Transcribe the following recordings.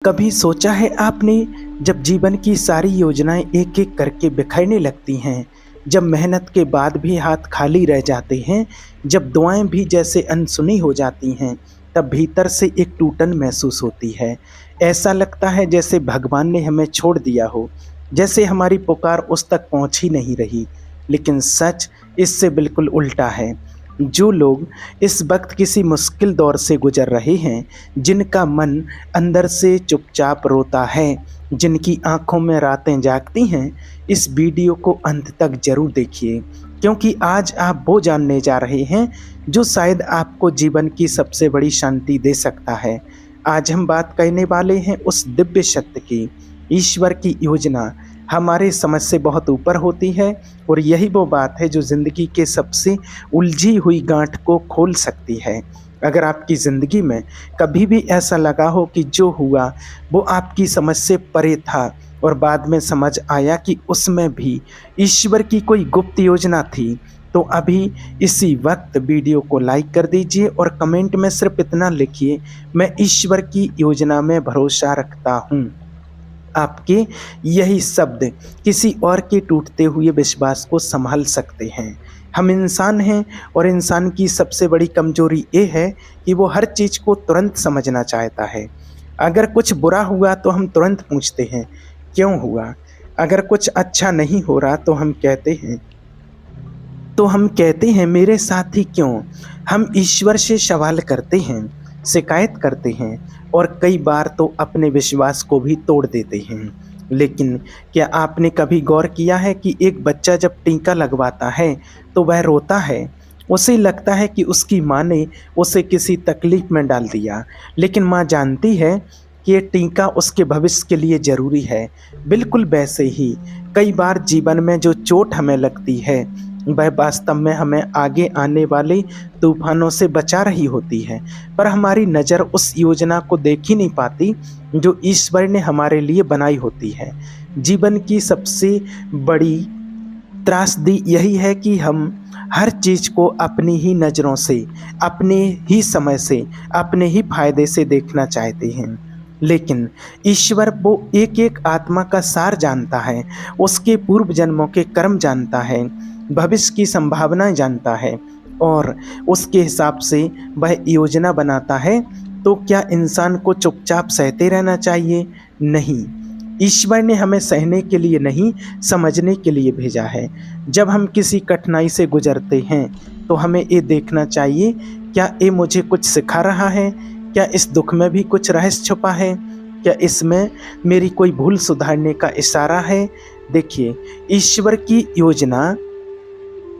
कभी सोचा है आपने, जब जीवन की सारी योजनाएं एक एक करके बिखरने लगती हैं, जब मेहनत के बाद भी हाथ खाली रह जाते हैं, जब दुआएं भी जैसे अनसुनी हो जाती हैं, तब भीतर से एक टूटन महसूस होती है। ऐसा लगता है जैसे भगवान ने हमें छोड़ दिया हो, जैसे हमारी पुकार उस तक पहुंच ही नहीं रही। लेकिन सच इससे बिल्कुल उल्टा है। जो लोग इस वक्त किसी मुश्किल दौर से गुजर रहे हैं, जिनका मन अंदर से चुपचाप रोता है, जिनकी आंखों में रातें जागती हैं, इस वीडियो को अंत तक जरूर देखिए, क्योंकि आज आप वो जानने जा रहे हैं जो शायद आपको जीवन की सबसे बड़ी शांति दे सकता है। आज हम बात करने वाले हैं उस दिव्य सत्य की। ईश्वर की योजना हमारे समझ से बहुत ऊपर होती है, और यही वो बात है जो ज़िंदगी के सबसे उलझी हुई गांठ को खोल सकती है। अगर आपकी ज़िंदगी में कभी भी ऐसा लगा हो कि जो हुआ वो आपकी समझ से परे था, और बाद में समझ आया कि उसमें भी ईश्वर की कोई गुप्त योजना थी, तो अभी इसी वक्त वीडियो को लाइक कर दीजिए और कमेंट में सिर्फ इतना लिखिए, मैं ईश्वर की योजना में भरोसा रखता हूँ। आपके यही शब्द किसी और के टूटते हुए विश्वास को संभाल सकते हैं। हम इंसान हैं, और इंसान की सबसे बड़ी कमजोरी ये है कि वो हर चीज़ को तुरंत समझना चाहता है। अगर कुछ बुरा हुआ तो हम तुरंत पूछते हैं क्यों हुआ। अगर कुछ अच्छा नहीं हो रहा तो हम कहते हैं मेरे साथ ही क्यों। हम ईश्वर से सवाल करते हैं, शिकायत करते हैं, और कई बार तो अपने विश्वास को भी तोड़ देते हैं। लेकिन क्या आपने कभी गौर किया है कि एक बच्चा जब टीका लगवाता है तो वह रोता है। उसे लगता है कि उसकी माँ ने उसे किसी तकलीफ में डाल दिया, लेकिन माँ जानती है कि ये टीका उसके भविष्य के लिए ज़रूरी है। बिल्कुल वैसे ही कई बार जीवन में जो चोट हमें लगती है, वह वास्तव में हमें आगे आने वाले तूफानों से बचा रही होती है, पर हमारी नज़र उस योजना को देख ही नहीं पाती जो ईश्वर ने हमारे लिए बनाई होती है। जीवन की सबसे बड़ी त्रासदी यही है कि हम हर चीज़ को अपनी ही नज़रों से, अपने ही समय से, अपने ही फायदे से देखना चाहते हैं। लेकिन ईश्वर वो एक एक आत्मा का सार जानता है, उसके पूर्व जन्मों के कर्म जानता है, भविष्य की संभावनाएं जानता है, और उसके हिसाब से वह योजना बनाता है। तो क्या इंसान को चुपचाप सहते रहना चाहिए? नहीं, ईश्वर ने हमें सहने के लिए नहीं, समझने के लिए भेजा है। जब हम किसी कठिनाई से गुजरते हैं तो हमें ये देखना चाहिए, क्या ये मुझे कुछ सिखा रहा है? क्या इस दुख में भी कुछ रहस्य छुपा है? क्या इसमें मेरी कोई भूल सुधारने का इशारा है? देखिए, ईश्वर की योजना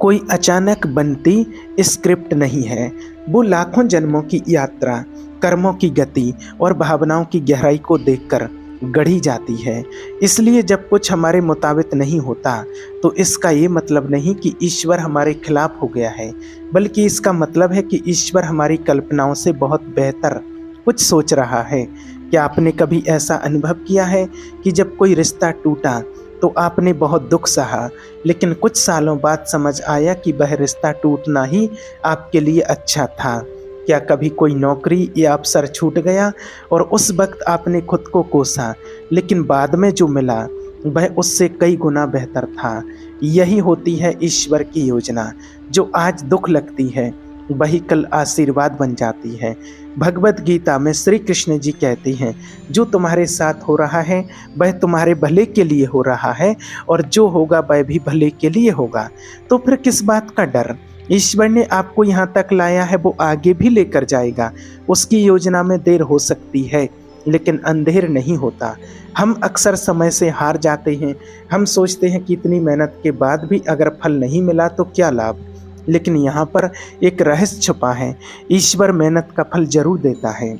कोई अचानक बनती स्क्रिप्ट नहीं है। वो लाखों जन्मों की यात्रा, कर्मों की गति और भावनाओं की गहराई को देखकर गढ़ी जाती है। इसलिए जब कुछ हमारे मुताबिक नहीं होता तो इसका ये मतलब नहीं कि ईश्वर हमारे खिलाफ हो गया है, बल्कि इसका मतलब है कि ईश्वर हमारी कल्पनाओं से बहुत बेहतर कुछ सोच रहा है। क्या आपने कभी ऐसा अनुभव किया है कि जब कोई रिश्ता टूटा तो आपने बहुत दुख सहा, लेकिन कुछ सालों बाद समझ आया कि वह रिश्ता टूटना ही आपके लिए अच्छा था? क्या कभी कोई नौकरी या अवसर छूट गया और उस वक्त आपने खुद को कोसा, लेकिन बाद में जो मिला वह उससे कई गुना बेहतर था? यही होती है ईश्वर की योजना। जो आज दुख लगती है वही कल आशीर्वाद बन जाती है। भगवत गीता में श्री कृष्ण जी कहते हैं, जो तुम्हारे साथ हो रहा है वह तुम्हारे भले के लिए हो रहा है, और जो होगा वह भी भले के लिए होगा। तो फिर किस बात का डर? ईश्वर ने आपको यहाँ तक लाया है, वो आगे भी लेकर जाएगा। उसकी योजना में देर हो सकती है, लेकिन अंधेर नहीं होता। हम अक्सर समय से हार जाते हैं। हम सोचते हैं कि इतनी मेहनत के बाद भी अगर फल नहीं मिला तो क्या लाभ। लेकिन यहाँ पर एक रहस्य छुपा है। ईश्वर मेहनत का फल जरूर देता है,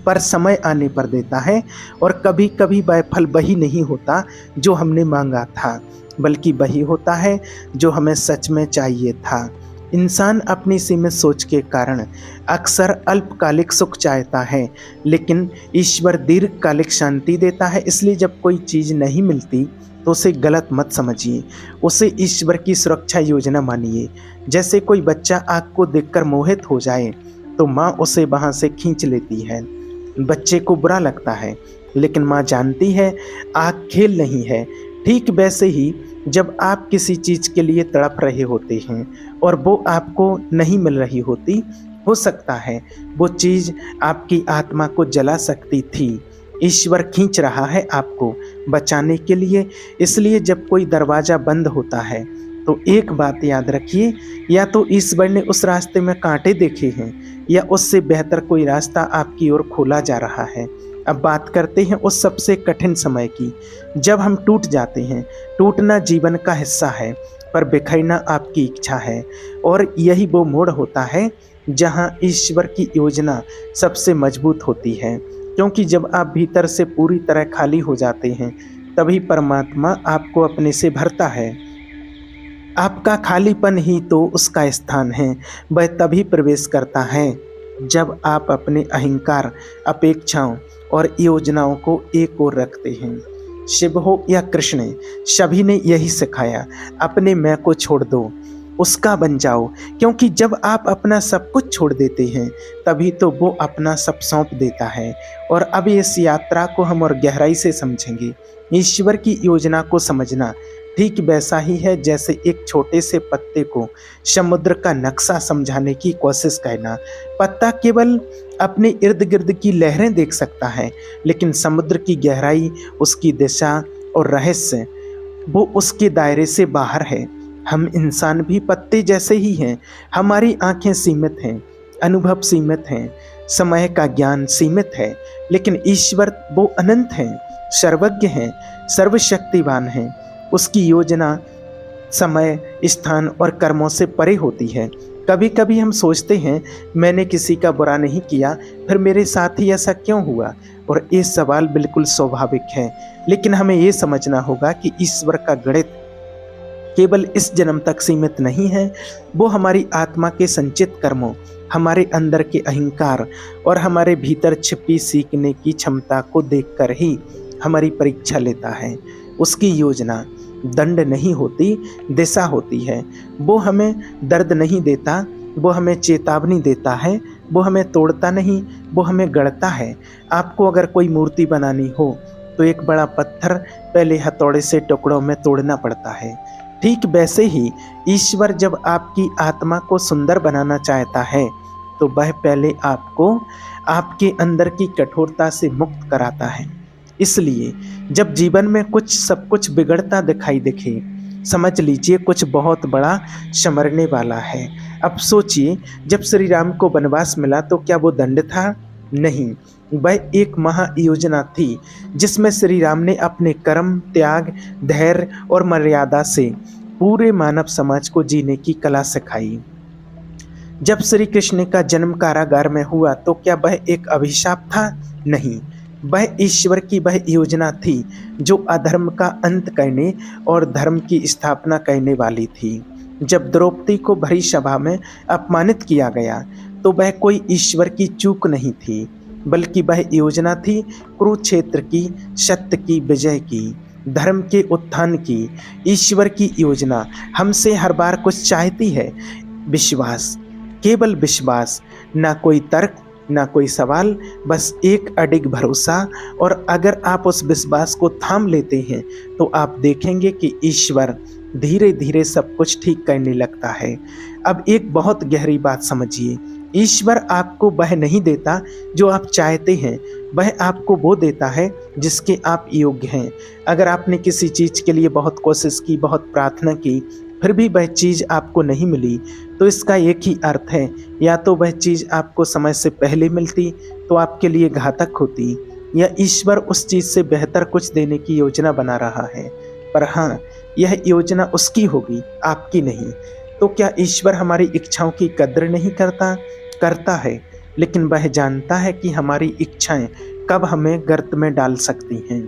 पर समय आने पर देता है, और कभी कभी वह फल वही नहीं होता जो हमने मांगा था, बल्कि वही होता है जो हमें सच में चाहिए था। इंसान अपनी सीमित सोच के कारण अक्सर अल्पकालिक सुख चाहता है, लेकिन ईश्वर दीर्घकालिक शांति देता है। इसलिए जब कोई चीज़ नहीं मिलती तो उसे गलत मत समझिए, उसे ईश्वर की सुरक्षा योजना मानिए। जैसे कोई बच्चा आग को देखकर मोहित हो जाए तो माँ उसे वहाँ से खींच लेती है। बच्चे को बुरा लगता है, लेकिन माँ जानती है आग खेल नहीं है। ठीक वैसे ही जब आप किसी चीज़ के लिए तड़प रहे होते हैं और वो आपको नहीं मिल रही होती, हो सकता है वो चीज़ आपकी आत्मा को जला सकती थी। ईश्वर खींच रहा है आपको बचाने के लिए। इसलिए जब कोई दरवाज़ा बंद होता है तो एक बात याद रखिए, या तो ईश्वर ने उस रास्ते में कांटे देखे हैं या उससे बेहतर कोई रास्ता आपकी ओर खोला जा रहा है। अब बात करते हैं उस सबसे कठिन समय की, जब हम टूट जाते हैं। टूटना जीवन का हिस्सा है, पर बिखरना आपकी इच्छा है। और यही वो मोड़ होता है जहां ईश्वर की योजना सबसे मजबूत होती है, क्योंकि जब आप भीतर से पूरी तरह खाली हो जाते हैं तभी परमात्मा आपको अपने से भरता है। आपका खालीपन ही तो उसका स्थान है। वह तभी प्रवेश करता है जब आप अपने अहंकार, अपेक्षाओं और योजनाओं को एक ओर रखते हैं। शिव हो या कृष्ण, सभी ने यही सिखाया, अपने मैं को छोड़ दो, उसका बन जाओ। क्योंकि जब आप अपना सब कुछ छोड़ देते हैं तभी तो वो अपना सब सौंप देता है। और अब इस यात्रा को हम और गहराई से समझेंगे। ईश्वर की योजना को समझना ठीक वैसा ही है जैसे एक छोटे से पत्ते को समुद्र का नक्शा समझाने की कोशिश करना। पत्ता केवल अपने इर्द गिर्द की लहरें देख सकता है, लेकिन समुद्र की गहराई, उसकी दिशा और रहस्य वो उसके दायरे से बाहर है। हम इंसान भी पत्ते जैसे ही हैं। हमारी आंखें सीमित हैं, अनुभव सीमित हैं, समय का ज्ञान सीमित है, लेकिन ईश्वर वो अनंत हैं, सर्वज्ञ हैं, सर्वशक्तिवान हैं। उसकी योजना समय, स्थान और कर्मों से परे होती है। कभी कभी हम सोचते हैं मैंने किसी का बुरा नहीं किया, फिर मेरे साथ ही ऐसा क्यों हुआ? और ये सवाल बिल्कुल स्वाभाविक है, लेकिन हमें ये समझना होगा कि ईश्वर का गणित केवल इस जन्म तक सीमित नहीं है। वो हमारी आत्मा के संचित कर्मों, हमारे अंदर के अहंकार और हमारे भीतर छिपी सीखने की क्षमता को देखकर ही हमारी परीक्षा लेता है। उसकी योजना दंड नहीं होती, दिशा होती है। वो हमें दर्द नहीं देता, वो हमें चेतावनी देता है। वो हमें तोड़ता नहीं, वो हमें गढ़ता है। आपको अगर कोई मूर्ति बनानी हो तो एक बड़ा पत्थर पहले हथौड़े से टुकड़ों में तोड़ना पड़ता है। ठीक वैसे ही ईश्वर जब आपकी आत्मा को सुंदर बनाना चाहता है तो वह पहले आपको आपके अंदर की कठोरता से मुक्त कराता है। इसलिए जब जीवन में सब कुछ बिगड़ता दिखाई दिखे, समझ लीजिए कुछ बहुत बड़ा संवरने वाला है। अब सोचिए, जब श्री राम को वनवास मिला तो क्या वो दंड था? नहीं, वह एक महायोजना थी जिसमें श्री राम ने अपने कर्म, त्याग, धैर्य और मर्यादा से पूरे मानव समाज को जीने की कला सिखाई। जब श्री कृष्ण का जन्म कारागार में हुआ तो क्या वह एक अभिशाप था? नहीं, वह ईश्वर की वह योजना थी जो अधर्म का अंत करने और धर्म की स्थापना करने वाली थी। जब द्रौपदी को भरी सभा में अपमानित किया गया तो वह कोई ईश्वर की चूक नहीं थी, बल्कि वह योजना थी कुरुक्षेत्र की, सत्य की विजय की, धर्म के उत्थान की। ईश्वर की योजना हमसे हर बार कुछ चाहती है, विश्वास, केवल विश्वास, ना कोई तर्क, ना कोई सवाल, बस एक अडिग भरोसा। और अगर आप उस विश्वास को थाम लेते हैं तो आप देखेंगे कि ईश्वर धीरे धीरे सब कुछ ठीक करने लगता है। अब एक बहुत गहरी बात समझिए, ईश्वर आपको वह नहीं देता जो आप चाहते हैं, वह आपको वो देता है जिसके आप योग्य हैं। अगर आपने किसी चीज़ के लिए बहुत कोशिश की, बहुत प्रार्थना की, फिर भी वह चीज़ आपको नहीं मिली, तो इसका एक ही अर्थ है, या तो वह चीज़ आपको समय से पहले मिलती तो आपके लिए घातक होती, या ईश्वर उस चीज़ से बेहतर कुछ देने की योजना बना रहा है। पर हाँ, यह योजना उसकी होगी, आपकी नहीं। तो क्या ईश्वर हमारी इच्छाओं की कद्र नहीं करता? करता है, लेकिन वह जानता है कि हमारी इच्छाएं कब हमें गर्त में डाल सकती हैं।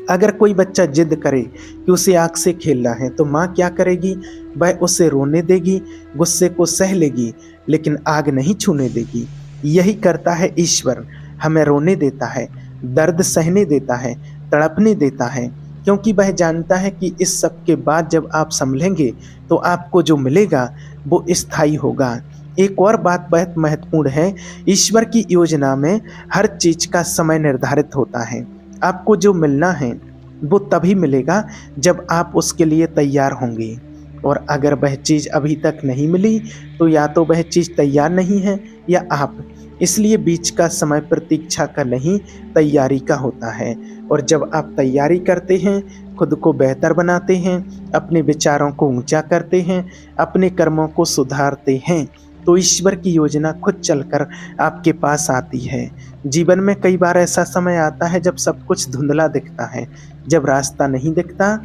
अगर कोई बच्चा जिद करे कि उसे आग से खेलना है तो माँ क्या करेगी? वह उसे रोने देगी, गुस्से को सह लेगी, लेकिन आग नहीं छूने देगी। यही करता है ईश्वर, हमें रोने देता है, दर्द सहने देता है, तड़पने देता है, क्योंकि वह जानता है कि इस सब के बाद जब आप संभलेंगे तो आपको जो मिलेगा वो स्थायी होगा। एक और बात बहुत महत्वपूर्ण है, ईश्वर की योजना में हर चीज का समय निर्धारित होता है। आपको जो मिलना है वो तभी मिलेगा जब आप उसके लिए तैयार होंगे, और अगर वह चीज अभी तक नहीं मिली तो या तो वह चीज तैयार नहीं है या आप। इसलिए बीच का समय प्रतीक्षा का नहीं, तैयारी का होता है। और जब आप तैयारी करते हैं, खुद को बेहतर बनाते हैं, अपने विचारों को ऊंचा करते हैं, अपने कर्मों को सुधारते हैं, तो ईश्वर की योजना खुद चलकर आपके पास आती है। जीवन में कई बार ऐसा समय आता है जब सब कुछ धुंधला दिखता है, जब रास्ता नहीं दिखता,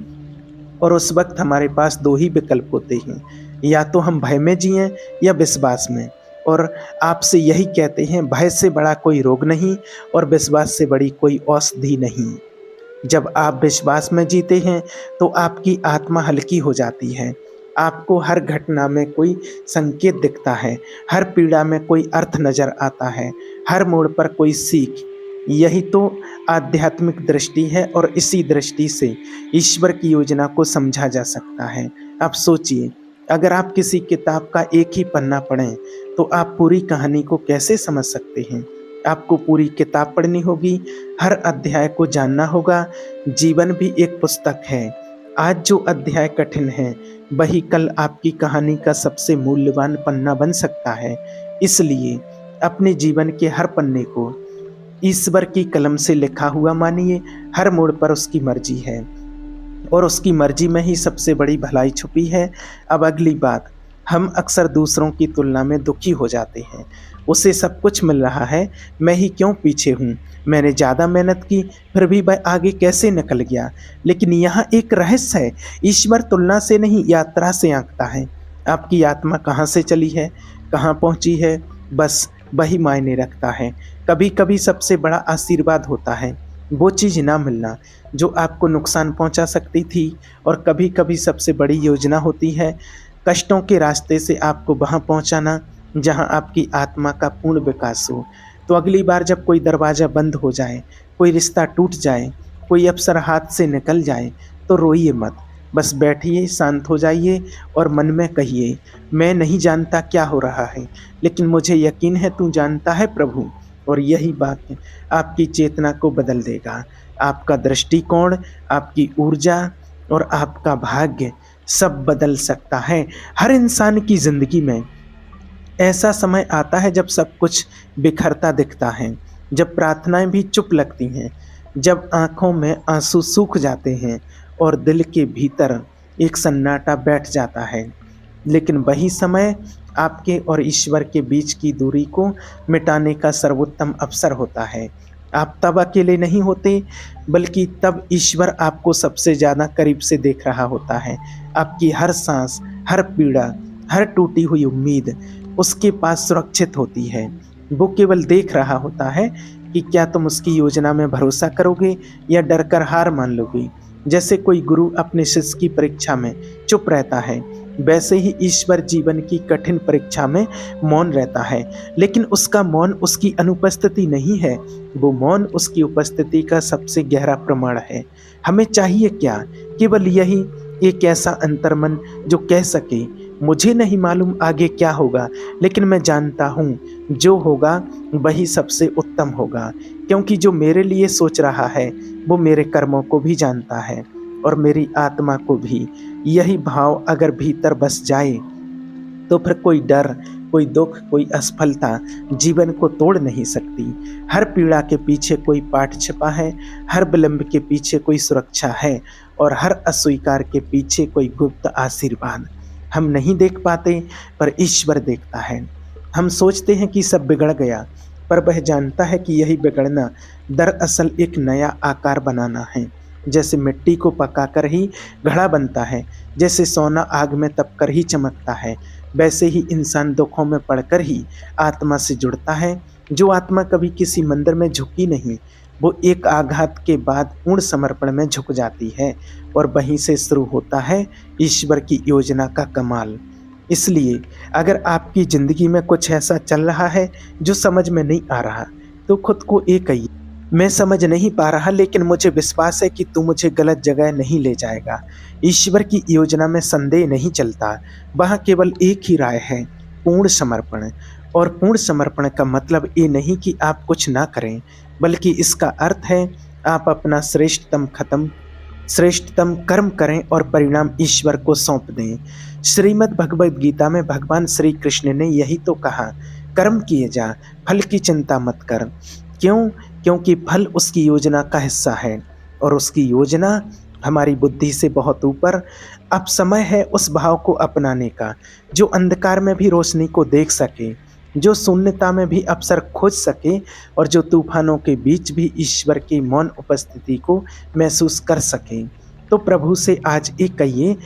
और उस वक्त हमारे पास दो ही विकल्प होते हैं, या तो हम भय में जिएं या विश्वास में। और आपसे यही कहते हैं, भय से बड़ा कोई रोग नहीं और विश्वास से बड़ी कोई औषधि नहीं। जब आप विश्वास में जीते हैं तो आपकी आत्मा हल्की हो जाती है। आपको हर घटना में कोई संकेत दिखता है, हर पीड़ा में कोई अर्थ नजर आता है, हर मोड़ पर कोई सीख। यही तो आध्यात्मिक दृष्टि है, और इसी दृष्टि से ईश्वर की योजना को समझा जा सकता है। आप सोचिए, अगर आप किसी किताब का एक ही पन्ना पढ़ें तो आप पूरी कहानी को कैसे समझ सकते हैं? आपको पूरी किताब पढ़नी होगी, हर अध्याय को जानना होगा। जीवन भी एक पुस्तक है। आज जो अध्याय कठिन है वही कल आपकी कहानी का सबसे मूल्यवान पन्ना बन सकता है। इसलिए अपने जीवन के हर पन्ने को ईश्वर की कलम से लिखा हुआ मानिए। हर मोड़ पर उसकी मर्जी है, और उसकी मर्जी में ही सबसे बड़ी भलाई छुपी है। अब अगली बात, हम अक्सर दूसरों की तुलना में दुखी हो जाते हैं। उसे सब कुछ मिल रहा है, मैं ही क्यों पीछे हूँ? मैंने ज़्यादा मेहनत की फिर भी वह आगे कैसे निकल गया? लेकिन यहाँ एक रहस्य है, ईश्वर तुलना से नहीं, यात्रा से आंकता है। आपकी आत्मा कहाँ से चली है, कहाँ पहुँची है, बस वही मायने रखता है। कभी कभी सबसे बड़ा आशीर्वाद होता है वो चीज़ ना मिलना जो आपको नुकसान पहुंचा सकती थी, और कभी कभी सबसे बड़ी योजना होती है कष्टों के रास्ते से आपको वहां पहुंचाना जहां आपकी आत्मा का पूर्ण विकास हो। तो अगली बार जब कोई दरवाज़ा बंद हो जाए, कोई रिश्ता टूट जाए, कोई अवसर हाथ से निकल जाए, तो रोइए मत, बस बैठिए, शांत हो जाइए और मन में कहिए, मैं नहीं जानता क्या हो रहा है, लेकिन मुझे यकीन है तू जानता है प्रभु। और यही बात आपकी चेतना को बदल देगा। आपका दृष्टिकोण, आपकी ऊर्जा और आपका भाग्य सब बदल सकता है। हर इंसान की जिंदगी में ऐसा समय आता है जब सब कुछ बिखरता दिखता है, जब प्रार्थनाएं भी चुप लगती हैं, जब आंखों में आंसू सूख जाते हैं और दिल के भीतर एक सन्नाटा बैठ जाता है। लेकिन वही समय आपके और ईश्वर के बीच की दूरी को मिटाने का सर्वोत्तम अवसर होता है। आप तब अकेले नहीं होते, बल्कि तब ईश्वर आपको सबसे ज़्यादा करीब से देख रहा होता है। आपकी हर सांस, हर पीड़ा, हर टूटी हुई उम्मीद उसके पास सुरक्षित होती है। वो केवल देख रहा होता है कि क्या तुम उसकी योजना में भरोसा करोगे या डर कर हार मान लोगे। जैसे कोई गुरु अपने शिष्य की परीक्षा में चुप रहता है, वैसे ही ईश्वर जीवन की कठिन परीक्षा में मौन रहता है। लेकिन उसका मौन उसकी अनुपस्थिति नहीं है, वो मौन उसकी उपस्थिति का सबसे गहरा प्रमाण है। हमें चाहिए क्या? केवल यही, एक ऐसा अंतर्मन जो कह सके, मुझे नहीं मालूम आगे क्या होगा, लेकिन मैं जानता हूँ जो होगा वही सबसे उत्तम होगा, क्योंकि जो मेरे लिए सोच रहा है वो मेरे कर्मों को भी जानता है और मेरी आत्मा को भी। यही भाव अगर भीतर बस जाए तो फिर कोई डर, कोई दुख, कोई असफलता जीवन को तोड़ नहीं सकती। हर पीड़ा के पीछे कोई पाठ छिपा है, हर विलंब के पीछे कोई सुरक्षा है, और हर अस्वीकार के पीछे कोई गुप्त आशीर्वाद। हम नहीं देख पाते पर ईश्वर देखता है। हम सोचते हैं कि सब बिगड़ गया, पर वह जानता है कि यही बिगड़ना दरअसल एक नया आकार बनाना है। जैसे मिट्टी को पकाकर ही घड़ा बनता है, जैसे सोना आग में तपकर ही चमकता है, वैसे ही इंसान दुखों में पड़कर ही आत्मा से जुड़ता है। जो आत्मा कभी किसी मंदिर में झुकी नहीं, वो एक आघात के बाद पूर्ण समर्पण में झुक जाती है, और वहीं से शुरू होता है ईश्वर की योजना का कमाल। इसलिए अगर आपकी ज़िंदगी में कुछ ऐसा चल रहा है जो समझ में नहीं आ रहा, तो खुद को ये कहिए, मैं समझ नहीं पा रहा, लेकिन मुझे विश्वास है कि तू मुझे गलत जगह नहीं ले जाएगा। ईश्वर की योजना में संदेह नहीं चलता, वहाँ केवल एक ही राय है, पूर्ण समर्पण। और पूर्ण समर्पण का मतलब ये नहीं कि आप कुछ ना करें, बल्कि इसका अर्थ है आप अपना श्रेष्ठतम कर्म करें और परिणाम ईश्वर को सौंप दें। श्रीमद् भगवद गीता में भगवान श्री कृष्ण ने यही तो कहा, कर्म किए जा, फल की चिंता मत कर। क्यों? क्योंकि फल उसकी योजना का हिस्सा है और उसकी योजना हमारी बुद्धि से बहुत ऊपर। अब समय है उस भाव को अपनाने का जो अंधकार में भी रोशनी को देख सके, जो शून्यता में भी अवसर खोज सके और जो तूफानों के बीच भी ईश्वर की मौन उपस्थिति को महसूस कर सके। तो प्रभु से आज एक कहिए,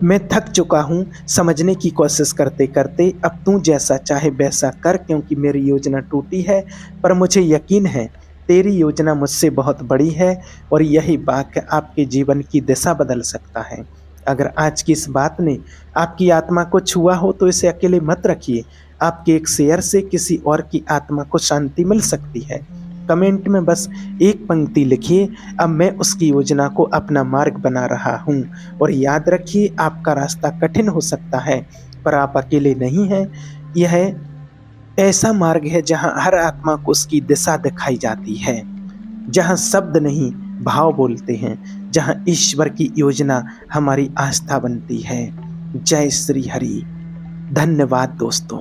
मैं थक चुका हूँ समझने की कोशिश करते करते, अब तू जैसा चाहे वैसा कर, क्योंकि मेरी योजना टूटी है, पर मुझे यकीन है तेरी योजना मुझसे बहुत बड़ी है और यही वाक्य आपके जीवन की दिशा बदल सकता है। अगर आज की इस बात ने आपकी आत्मा को छुआ हो तो इसे अकेले मत रखिए, आपके एक शेयर से किसी और की आत्मा को शांति मिल सकती है। कमेंट में बस एक पंक्ति लिखिए, अब मैं उसकी योजना को अपना मार्ग बना रहा हूँ। और याद रखिए, आपका रास्ता कठिन हो सकता है पर आप अकेले नहीं हैं। यह ऐसा मार्ग है जहाँ हर आत्मा को उसकी दिशा दिखाई जाती है, जहाँ शब्द नहीं भाव बोलते हैं, जहाँ ईश्वर की योजना हमारी आस्था बनती है। जय श्री हरि। धन्यवाद दोस्तों।